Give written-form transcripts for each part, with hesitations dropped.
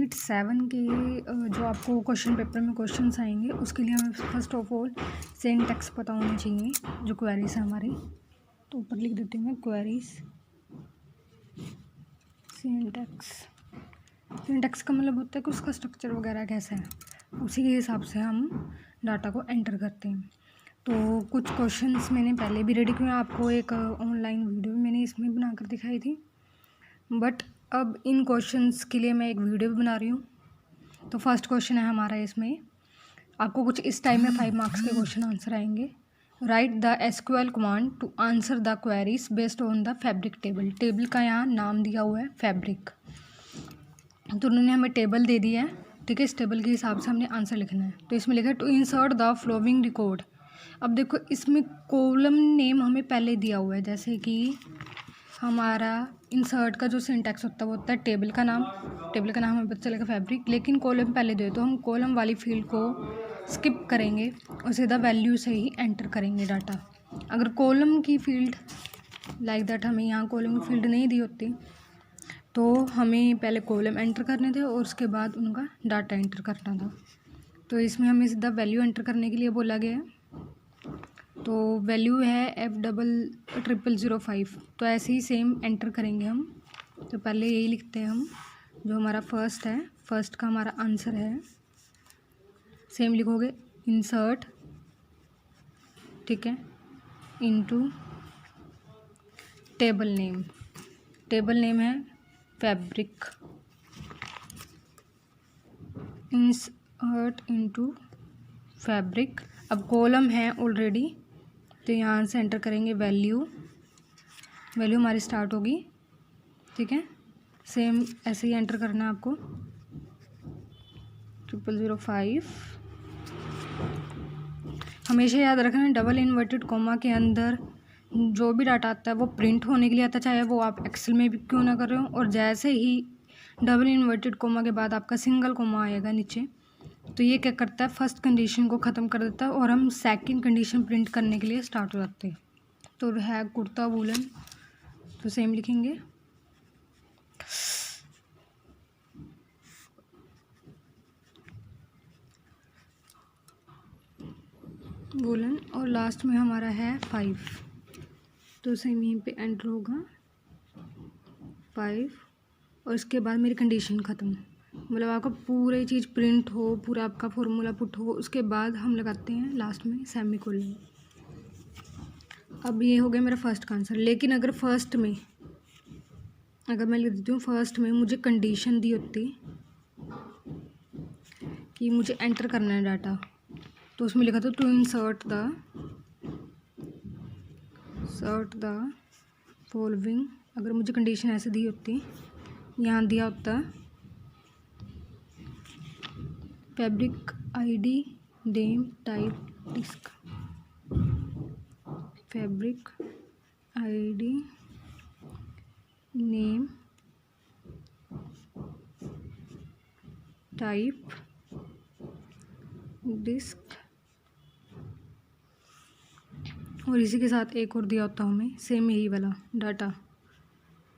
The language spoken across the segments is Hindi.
यूनिट 7 के जो आपको क्वेश्चन पेपर में क्वेश्चंस आएंगे उसके लिए हमें फर्स्ट ऑफ ऑल सिंटैक्स पता होनी चाहिए। जो क्वेरीज है हमारी, तो ऊपर लिख देती हूँ मैं क्वेरीज। सिंटैक्स का मतलब होता है कि उसका स्ट्रक्चर वगैरह कैसा है, उसी के हिसाब से हम डाटा को एंटर करते हैं। तो कुछ क्वेश्चंस मैंने पहले भी रेडी किए, आपको एक ऑनलाइन वीडियो मैंने इसमें बनाकर दिखाई थी, बट अब इन क्वेश्चंस के लिए मैं एक वीडियो भी बना रही हूँ। तो फर्स्ट क्वेश्चन है हमारा, इसमें आपको कुछ इस टाइप में 5 मार्क्स के क्वेश्चन आंसर आएंगे। Write the SQL command to answer the queries based on the fabric table. Table का यहाँ नाम दिया हुआ है फैब्रिक, तो उन्होंने हमें टेबल दे दिया है, ठीक है। इस टेबल के हिसाब से हमने आंसर लिखना है। तो इसमें लिखा है to insert the following record. अब देखो इसमें कॉलम नेम हमें पहले दिया हुआ है, जैसे कि हमारा इंसर्ट का जो सिंटैक्स होता है वो होता है टेबल का नाम हमें पता चलेगा फैब्रिक, लेकिन कॉलम पहले दे, तो हम कॉलम वाली फील्ड को स्किप करेंगे और सीधा वैल्यू से ही एंटर करेंगे डाटा। अगर कॉलम की फील्ड लाइक दैट हमें यहाँ कॉलम की फील्ड नहीं दी होती तो हमें पहले कॉलम एंटर करने थे और उसके बाद उनका डाटा एंटर करना था। तो इसमें हमें सीधा वैल्यू एंटर करने के लिए बोला गया है। तो वैल्यू है F0005, तो ऐसे ही सेम एंटर करेंगे हम। तो पहले यही लिखते हैं हम, जो हमारा फर्स्ट है, फर्स्ट का हमारा आंसर है। सेम लिखोगे इंसर्ट, ठीक है, इनटू टेबल नेम है फैब्रिक, इंसर्ट इनटू फैब्रिक। अब कॉलम है ऑलरेडी, तो यहाँ से एंटर करेंगे वैल्यू हमारी स्टार्ट होगी, ठीक है। सेम ऐसे ही एंटर करना है आपको 0005। हमेशा याद रखना डबल इन्वर्टेड कोमा के अंदर जो भी डाटा आता है वो प्रिंट होने के लिए आता है, चाहे वो आप एक्सेल में भी क्यों ना कर रहे हो। और जैसे ही डबल इन्वर्टेड कोमा के बाद आपका सिंगल कोमा आएगा नीचे, तो ये क्या करता है, फर्स्ट कंडीशन को ख़त्म कर देता है और हम सेकंड कंडीशन प्रिंट करने के लिए स्टार्ट हो जाते हैं। तो है कुर्ता वूलन, तो सेम लिखेंगे वूलन, और लास्ट में हमारा है 5, तो सेम यहीं पे एंटर होगा 5। और इसके बाद मेरी कंडीशन ख़त्म, मतलब आपका पूरी चीज़ प्रिंट हो, पूरा आपका फॉर्मूला पुट हो, उसके बाद हम लगाते हैं लास्ट में सेमीकोलन। अब ये हो गया मेरा फर्स्ट का आंसर। लेकिन अगर फर्स्ट में, अगर मैं लिख देती हूँ फर्स्ट में मुझे कंडीशन दी होती कि मुझे एंटर करना है डाटा, तो उसमें लिखा था टू इंसर्ट द फॉलोइंग। अगर मुझे कंडीशन ऐसे दी होती, यहाँ दिया होता fabric ID name type desc, fabric ID name type desc, और इसी के साथ एक और दिया होता हमें सेम यही वाला डाटा।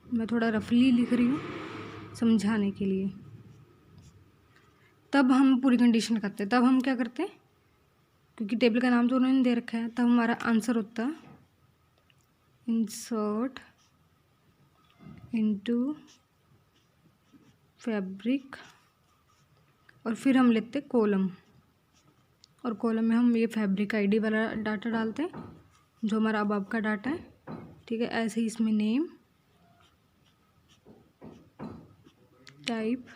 मैं थोड़ा रफली लिख रही हूँ समझाने के लिए। तब हम पूरी कंडीशन करते हैं। तब हम क्या करते हैं, क्योंकि टेबल का नाम तो उन्होंने दे रखा है, तब हमारा आंसर होता इंसर्ट इनटू फैब्रिक, और फिर हम लेते कॉलम, और कॉलम में हम ये फैब्रिक आईडी वाला डाटा डालते हैं जो हमारा अब का डाटा है, ठीक है। ऐसे ही इसमें नेम टाइप,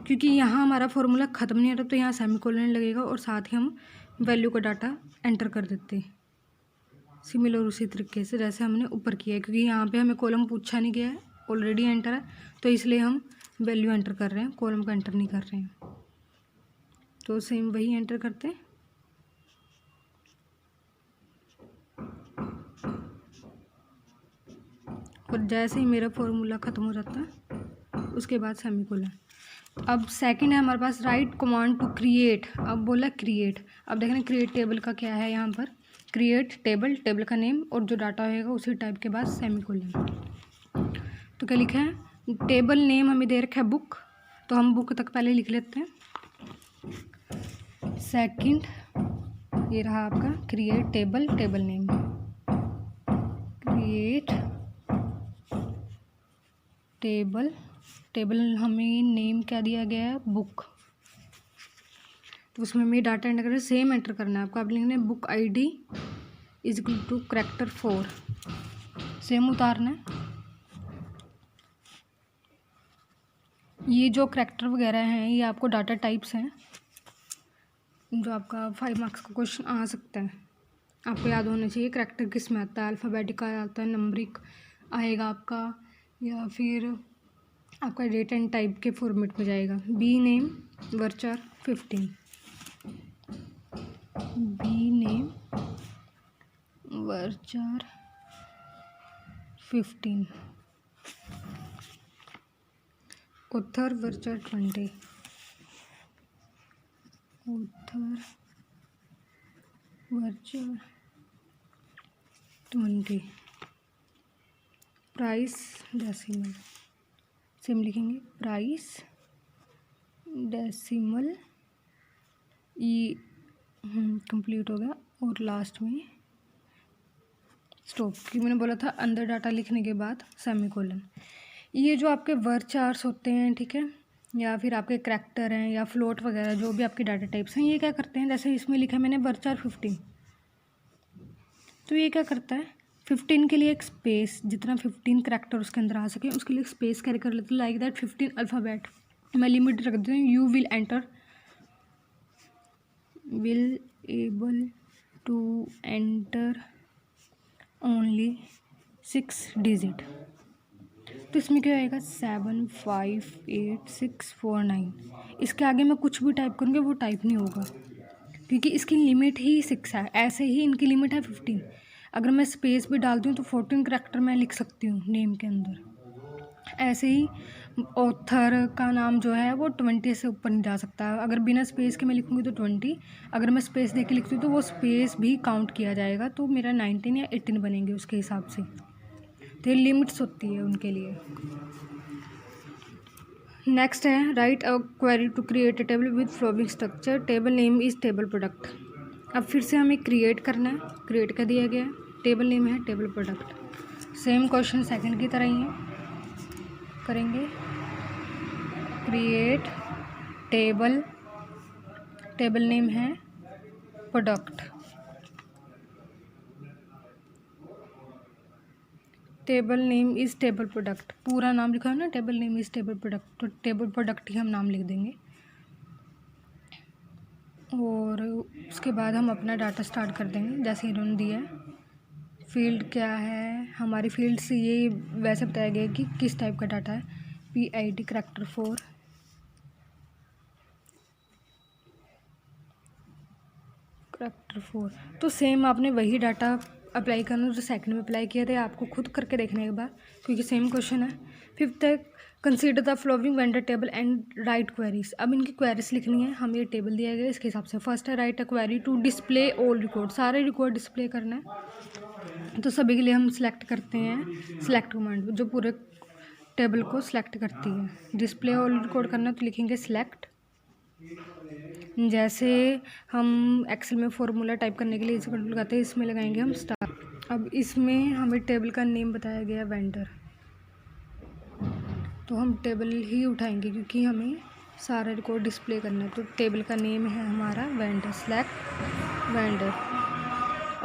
क्योंकि यहाँ हमारा फॉर्मूला ख़त्म नहीं हो रहा तो यहाँ सेमीकोलन लगेगा और साथ ही हम वैल्यू का डाटा एंटर कर देते हैं। सिमिलर उसी तरीके से जैसे हमने ऊपर किया है, क्योंकि यहाँ पे हमें कॉलम पूछा नहीं गया है, ऑलरेडी एंटर है, तो इसलिए हम वैल्यू एंटर कर रहे हैं, कॉलम का एंटर नहीं कर रहे हैं। तो सेम वही एंटर करते हैं। और जैसे ही मेरा फॉर्मूला ख़त्म हो जाता है उसके बाद सेमीकोलन। अब सेकंड है हमारे पास राइट कमांड टू क्रिएट। अब बोला क्रिएट, अब देखना क्रिएट टेबल का क्या है, यहाँ पर क्रिएट टेबल का नेम और जो डाटा होएगा उसी टाइप के बाद सेमीकोलन। तो क्या लिखा है, टेबल नेम हमें दे रखा है बुक, तो हम बुक तक पहले लिख लेते हैं। सेकंड, ये रहा आपका create table, table name, create table, table हमें नेम क्या दिया गया है, बुक। तो उसमें हमें डाटा एंटर करना, सेम एंटर करना है आपको। आप लिखना है book ID is equal to character 4, same उतारना है। ये जो करैक्टर वगैरह हैं ये आपको डाटा टाइप्स हैं जो आपका 5 मार्क्स का क्वेश्चन आ सकता है, आपको याद होना चाहिए। करैक्टर किस में आता है, अल्फ़ाबेटिक आता है, नंबरिक आएगा आपका, या फिर आपका डेट एंड टाइप के फॉर्मेट में जाएगा। B name varchar 15, B name varchar 15, author varchar 20, author varchar 20, price decimal, same लिखेंगे प्राइस डेसिमल, ये कंप्लीट हो गया। और लास्ट में स्टॉप, कि मैंने बोला था अंदर डाटा लिखने के बाद सेमीकोलन। ये जो आपके वर्चार्स होते हैं, ठीक है, या फिर आपके करैक्टर हैं या फ्लोट वगैरह, जो भी आपके डाटा टाइप्स हैं, ये क्या करते हैं, जैसे इसमें लिखा है मैंने वर्चार 15, तो ये क्या करता है 15 के लिए एक स्पेस, जितना 15 करैक्टर उसके अंदर आ सके उसके लिए एक स्पेस कैरी कर लेते हैं, लाइक दैट 15 अल्फ़ाबेट। मैं लिमिट रख देती हूँ, you will enter, will able to enter only 6 digit. तो इसमें क्या आएगा 7 5 8 6 4 9। इसके आगे मैं कुछ भी टाइप करूँगी वो टाइप नहीं होगा, क्योंकि इसकी लिमिट ही 6 है। ऐसे ही इनकी लिमिट है 15। अगर मैं स्पेस भी डालती हूँ तो 14 करैक्टर मैं लिख सकती हूँ नेम के अंदर। ऐसे ही ऑथर का नाम जो है वो 20 से ऊपर नहीं जा सकता। अगर बिना स्पेस के मैं लिखूँगी तो 20, अगर मैं स्पेस दे के लिखती हूँ तो वो स्पेस भी काउंट किया जाएगा, तो मेरा 19 या 18 बनेंगे उसके हिसाब से। तो ये लिमिट्स होती है उनके लिए। नेक्स्ट है write a query to create a table with following structure, table name is table product. अब फिर से हमें क्रिएट करना है, क्रिएट कर दिया गया है, टेबल नेम है table product. Same question second की तरह ही है, करेंगे क्रिएट टेबल, टेबल नेम है product, table name is table product. पूरा नाम लिखा है ना, table name is table product, तो टेबल प्रोडक्ट ही हम नाम लिख देंगे। और उसके बाद हम अपना डाटा स्टार्ट कर देंगे जैसे इन्होंने दिया है। फील्ड क्या है, हमारी फील्ड से ये वैसे बताया गया कि किस टाइप का डाटा है। PID character 4, character 4। तो सेम आपने वही डाटा अप्लाई करना जो सेकंड में अप्लाई किया था, आपको खुद करके देखने के बाद, क्योंकि सेम क्वेश्चन है। फिफ्थ है consider the flowing vendor table and right queries. अब इनकी क्वेरीज लिखनी है, हमें ये टेबल दिया गया इसके हिसाब से। फर्स्ट है write a query to display all record, सारे रिकॉर्ड डिस्प्ले करना है। तो सभी के लिए हम सिलेक्ट करते हैं सिलेक्ट कमांड, जो पूरे टेबल को सिलेक्ट करती है। डिस्प्ले ऑल रिकॉर्ड करना तो लिखेंगे सिलेक्ट। जैसे हम एक्सेल में फॉर्मूला टाइप करने के लिए इसे कंट्रोल लगाते हैं, इसमें लगाएंगे हम स्टार। अब इसमें हमें टेबल का नेम बताया गया वेंडर, तो हम टेबल ही उठाएंगे क्योंकि हमें सारा रिकॉर्ड डिस्प्ले करना है। तो टेबल का नेम है हमारा वेंडर, सेलेक्ट वेंडर।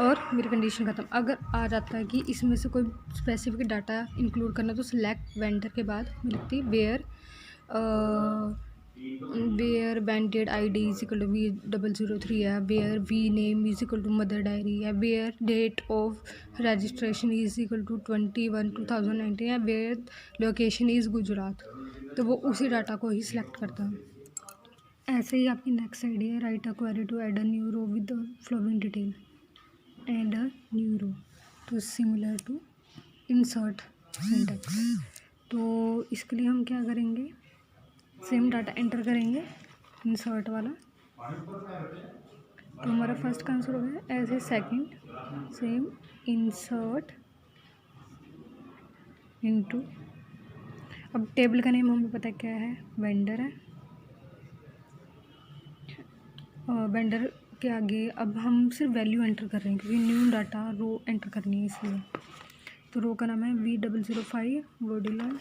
और मेरी कंडीशन ख़त्म। अगर आ जाता है कि इसमें से कोई स्पेसिफिक डाटा इंक्लूड करना, तो सिलेक्ट वेंडर के बाद मैं लिखती where vendor ID is equal to V003 है, where v name is equal to Mother Dairy है, where date of registration is equal to 21/2019 है, वेयर लोकेशन इज़ गुजरात। तो वो उसी डाटा को ही सिलेक्ट करता है। ऐसे ही आपकी नेक्स्ट आईडी है write a query to add a new row with the following detail, add a new row, तो सिमिलर टू इंसर्ट सिंटैक्स। तो इसके लिए हम क्या करेंगे, सेम डाटा एंटर करेंगे इंसर्ट वाला। तो हमारा फर्स्ट का आंसर हो गया। ऐसे सेकंड सेम इंसर्ट इनटू, अब टेबल का नेम हमें पता क्या है, वेंडर है। वेंडर के आगे अब हम सिर्फ वैल्यू एंटर कर रहे हैं क्योंकि न्यू डाटा रो एंटर करनी है इसलिए। तो रो का नाम है V005 वोडिलाल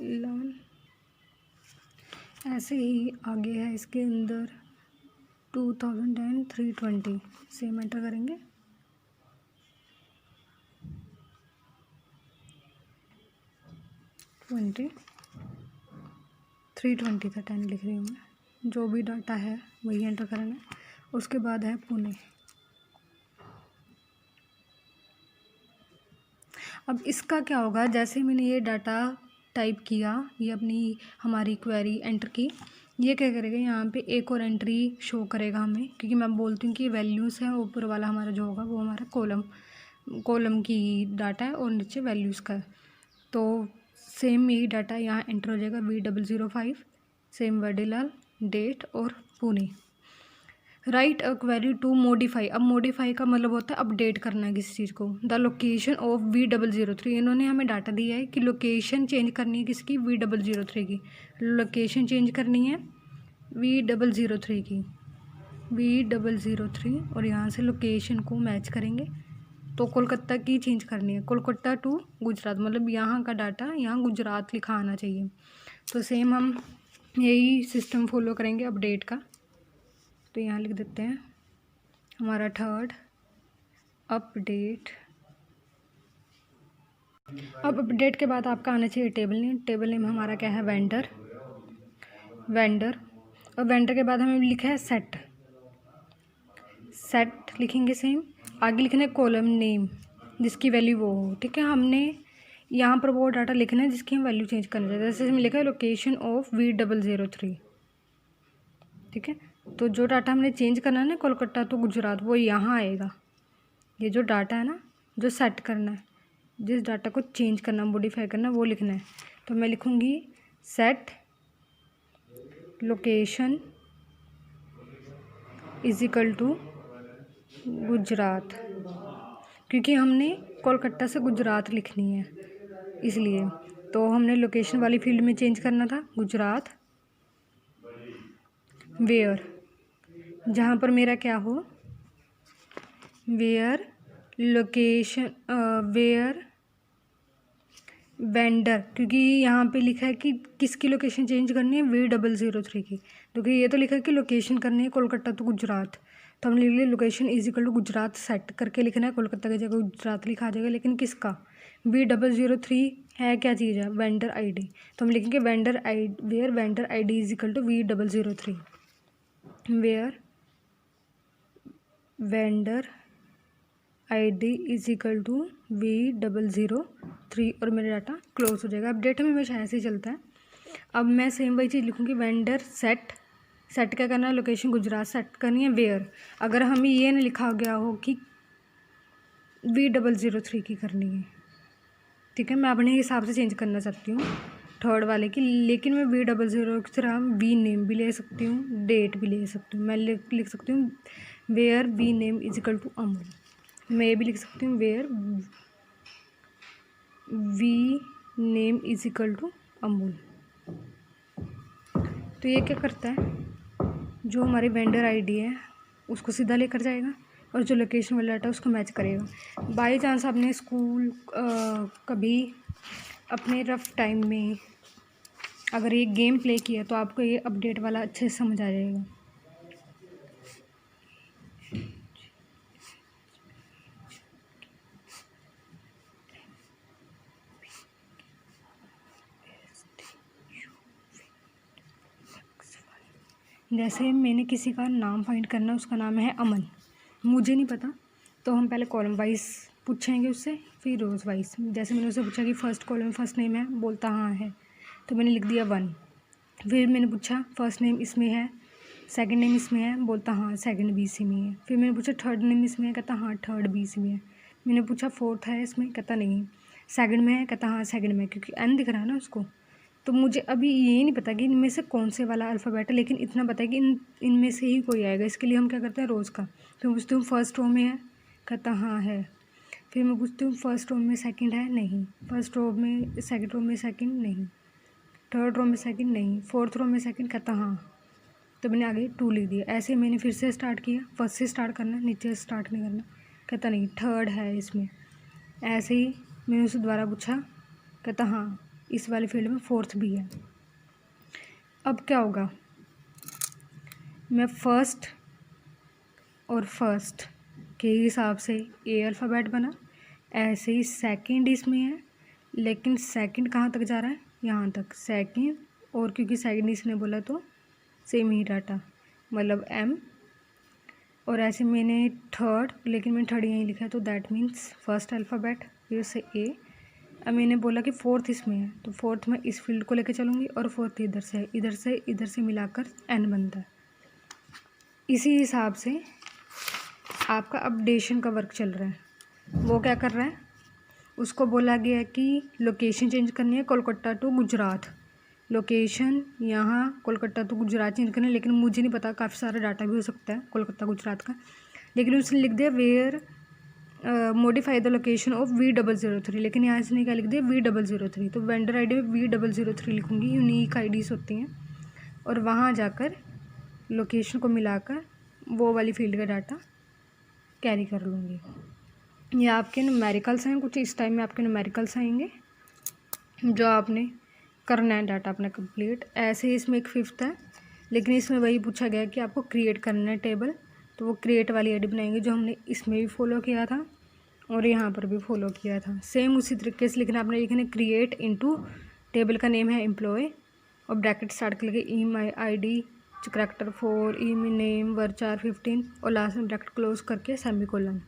लाल। ऐसे ही आगे है इसके अंदर 2010 320 सेम एंटर करेंगे। ट्वेंटी 320 था, 10 लिख रही हूँ मैं। जो भी डाटा है वही एंटर करना है। उसके बाद है पुणे। अब इसका क्या होगा, जैसे मैंने ये डाटा टाइप किया, ये अपनी हमारी क्वेरी एंटर की, ये क्या करेगा यहाँ पे एक और एंट्री शो करेगा हमें, क्योंकि मैं बोलती हूँ कि वैल्यूज़ है, ऊपर वाला हमारा जो होगा वो हमारा कॉलम की डाटा है और नीचे वैल्यूज़ का है। तो सेम यही डाटा यहाँ एंटर हो जाएगा V005 सेम वडीलाल डेट और Pune. Write a query to modify. अब मॉडिफाई का मतलब होता है अपडेट करना है किसी चीज़ को। द लोकेशन ऑफ V003, इन्होंने हमें डाटा दिया है कि लोकेशन चेंज करनी है किसकी, V003 की। लोकेशन चेंज करनी है V003 की, V003, और यहाँ से लोकेशन को मैच करेंगे। तो कोलकाता की चेंज करनी है, कोलकाता टू गुजरात, मतलब यहाँ का डाटा यहाँ गुजरात लिखा आना चाहिए। तो सेम हम यही सिस्टम फॉलो करेंगे अपडेट का। तो यहाँ लिख देते हैं हमारा थर्ड अपडेट। अब अपडेट के बाद आपका आना चाहिए टेबल नेम। टेबल नेम हमारा क्या है, वेंडर। और वेंडर के बाद हमें लिखा है सेट लिखेंगे सेम। आगे लिखना है कॉलम नेम जिसकी वैल्यू वो हो, ठीक है। हमने यहाँ पर वो डाटा लिखना है जिसकी हम वैल्यू चेंज करना चाहते हैं। जैसे हमने लिखा है लोकेशन ऑफ V003, ठीक है। तो जो डाटा हमने चेंज करना है ना, कोलकाता टू गुजरात, वो यहाँ आएगा। ये जो डाटा है ना, जो सेट करना है, जिस डाटा को चेंज करना, मॉडिफाई करना, वो लिखना है। तो मैं लिखूँगी set location is equal to Gujarat, क्योंकि हमने कोलकाता से गुजरात लिखनी है इसलिए। तो हमने लोकेशन वाली फील्ड में चेंज करना था गुजरात, वेयर, जहाँ पर मेरा क्या हो, वेयर लोकेशन, वेयर वेंडर, क्योंकि यहाँ पे लिखा है कि किसकी लोकेशन चेंज करनी है, V003 की। क्योंकि ये तो लिखा है कि लोकेशन करनी है कोलकाता टू गुजरात, तो हमने लिख लिया location is equal to Gujarat set करके लिखना है। कोलकाता की जगह गुजरात लिखा आ जाएगा, लेकिन किसका, V003 है क्या चीज़ है, वेंडर ID। तो हम लिखेंगे vendor I, where vendor ID is equal to V003, where vendor ID is equal to V003, और मेरा डाटा क्लोज हो जाएगा। अपडेट में हमेशा ऐसे ही चलता है। अब मैं सेम वही चीज़ लिखूँगी, वेंडर सेट क्या करना है, लोकेशन गुजरात सेट करनी है, वेयर। अगर हमें ये नहीं लिखा गया हो कि V003 की करनी है, ठीक है, मैं अपने हिसाब से चेंज करना चाहती हूँ थर्ड वाले की, लेकिन मैं V00 की तरह V नेम भी ले सकती हूँ, डेट भी ले सकती हूँ। मैं लिख सकती हूँ where V name is equal to Amul. मैं ये भी लिख सकती हूँ where V name is equal to Amul. तो ये क्या करता है, जो हमारी वेंडर ID है उसको सीधा लेकर जाएगा, और जो लोकेशन वाला डाटा है उसको मैच करेगा। बाई चांस आपने स्कूल कभी अपने रफ टाइम में अगर ये गेम प्ले किया तो आपको ये अपडेट वाला अच्छे से समझ आ जाएगा। जैसे मैंने किसी का नाम फाइंड करना, उसका नाम है अमन, मुझे नहीं पता, तो हम पहले कॉलम वाइज पूछेंगे उससे, फिर रोज़ वाइज। जैसे मैंने उससे पूछा कि फर्स्ट कॉलम फर्स्ट नेम है, बोलता हाँ है, तो मैंने लिख दिया 1। फिर मैंने पूछा फर्स्ट नेम इसमें है, सेकंड नेम इसमें है, बोलता हाँ सेकंड भी इसी में है। फिर मैंने पूछा थर्ड नेम इसमें है, कहता हाँ थर्ड भी इसी में है। मैंने पूछा फोर्थ है इसमें, कहता नहीं। सेकंड में है, कहता हाँ सेकंड में, क्योंकि एन दिख रहा है ना उसको। तो मुझे अभी ये नहीं पता कि इनमें से कौन से वाला अल्फ़ाबेट है, लेकिन इतना पता है कि इनमें से ही कोई आएगा। इसके लिए हम क्या करते हैं, रोज़ का, तो पूछते हूँ फर्स्ट रो में है, कहता हाँ है। फिर मैं पूछती हूँ फर्स्ट रो में सेकंड है, नहीं। फर्स्ट रो में सेकंड रो में सेकंड नहीं। थर्ड रो में सेकंड नहीं। फोर्थ रो में सेकंड, कहता हाँ। तो मैंने आगे 2 लिख दिया। ऐसे ही मैंने फिर से स्टार्ट किया, फर्स्ट से स्टार्ट करना, नीचे से स्टार्ट नहीं करना। कहता नहीं थर्ड है इसमें। ऐसे ही मैंने उससे दोबारा पूछा, कहता हाँ इस वाले फील्ड में फोर्थ भी है। अब क्या होगा, मैं फर्स्ट और फर्स्ट के हिसाब से ए अल्फ़ाबेट बना, ऐसे ही सेकंड इसमें है, लेकिन सेकंड कहाँ तक जा रहा है, यहाँ तक सेकंड। और क्योंकि सेकंड इसने बोला तो सेम ही डाटा, मतलब एम। और ऐसे मैंने थर्ड, लेकिन मैंने थर्ड यहीं लिखा है तो दैट मीन्स फर्स्ट अल्फ़ाबेट, फिर से ए। अब मैंने बोला कि फोर्थ इसमें है तो फोर्थ में इस फील्ड को लेके चलूँगी, और फोर्थ इधर से, इधर से मिलाकर एन बनता है। इसी हिसाब से आपका अपडेशन का वर्क चल रहा है। वो क्या कर रहा है, उसको बोला गया है कि लोकेशन चेंज करनी है कोलकाता टू गुजरात। लोकेशन यहाँ कोलकाता टू गुजरात चेंज करनी है, लेकिन मुझे नहीं पता, काफ़ी सारा डाटा भी हो सकता है कोलकाता गुजरात का। लेकिन उसने लिख दिया where modify the location of V003, लेकिन यहाँ इसने क्या लिख दिया V003। तो वेंडर आई डी में V003 लिखूँगी, यूनिक आईडीज़ होती हैं, और वहाँ जाकर लोकेशन को मिलाकर वो वाली फील्ड का डाटा कैरी कर लूँगी। ये आपके न्यूमेरिकल्स हैं, कुछ इस टाइम में आपके न्यूमेरिकल्स आएंगे जो आपने करना है डाटा अपना कंप्लीट। ऐसे ही इसमें एक फिफ्थ है, लेकिन इसमें वही पूछा गया कि आपको क्रिएट करना है टेबल, तो वो क्रिएट वाली आईडी बनाएंगे जो हमने इसमें भी फॉलो किया था और यहाँ पर भी फॉलो किया था, सेम उसी तरीके से। लेकिन आपने लिखना है क्रिएट इनटू, टेबल का नेम है एम्प्लॉय, और ब्रैकेट स्टार्ट करके E my I D character 4, E me name varchar 15, और लास्ट में ब्रैकेट क्लोज करके सेमीकोलन।